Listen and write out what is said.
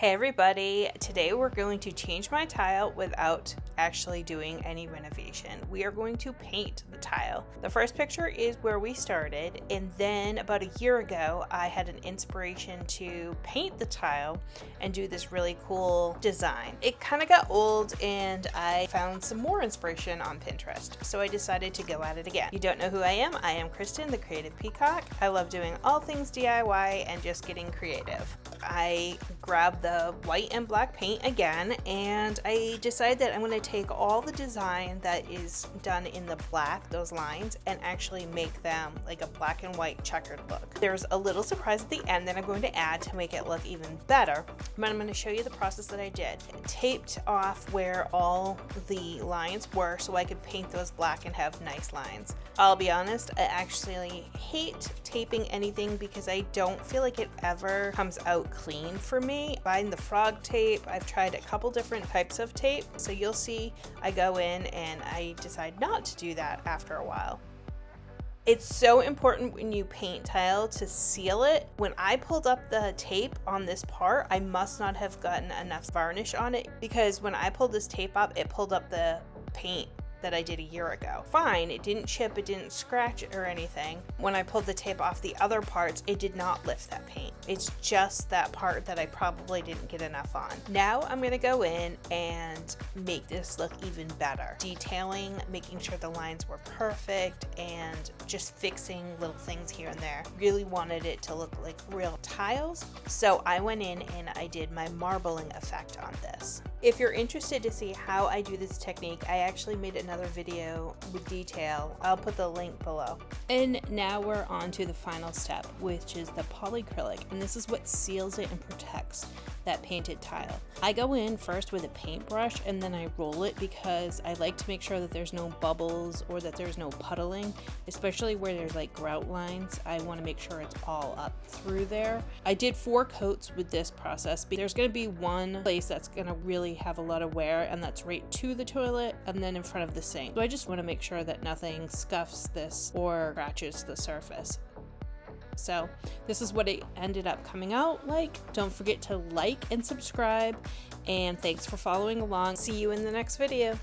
Hey everybody, today we're going to change my tile without actually doing any renovation. We are going to paint the tile. The first picture is where we started, and then about a year ago I had an inspiration to paint the tile and do this really cool design. It kind of got old and I found some more inspiration on Pinterest, so I decided to go at it again. You don't know who I am Kristen, the Creative Peacock. I love doing all things DIY and just getting creative. I grabbed the white and black paint again, and I decided that I'm going to take all the design that is done in the black, those lines, and actually make them like a black and white checkered look. There's a little surprise at the end that I'm going to add to make it look even better, but I'm going to show you the process that I did. I taped off where all the lines were so I could paint those black and have nice lines. I'll be honest, I actually hate taping anything because I don't feel like it ever comes out clean for me. Find the frog tape. I've tried a couple different types of tape, so you'll see I go in and I decide not to do that after a while. It's so important when you paint tile to seal it. When I pulled up the tape on this part, I must not have gotten enough varnish on it, because when I pulled this tape up, it pulled up the paint that I did a year ago. Fine, it didn't chip, it didn't scratch or anything. When I pulled the tape off the other parts, it did not lift that paint. It's just that part that I probably didn't get enough on. Now I'm gonna go in and make this look even better. Detailing, making sure the lines were perfect, and just fixing little things here and there. Really wanted it to look like real tiles, so I went in and I did my marbling effect on this. If you're interested to see how I do this technique, I actually made another video with detail. I'll put the link below. And now we're on to the final step, which is the polyacrylic, and this is what seals it and protects that painted tile. I go in first with a paintbrush and then I roll it because I like to make sure that there's no bubbles or that there's no puddling, especially where there's like grout lines. I want to make sure it's all up through there. I did 4 coats with this process. There's going to be one place that's going to really have a lot of wear, and that's right to the toilet and then in front of the sink. So I just want to make sure that nothing scuffs this or scratches the surface. So this is what it ended up coming out like. Don't forget to like and subscribe, and thanks for following along. See you in the next video.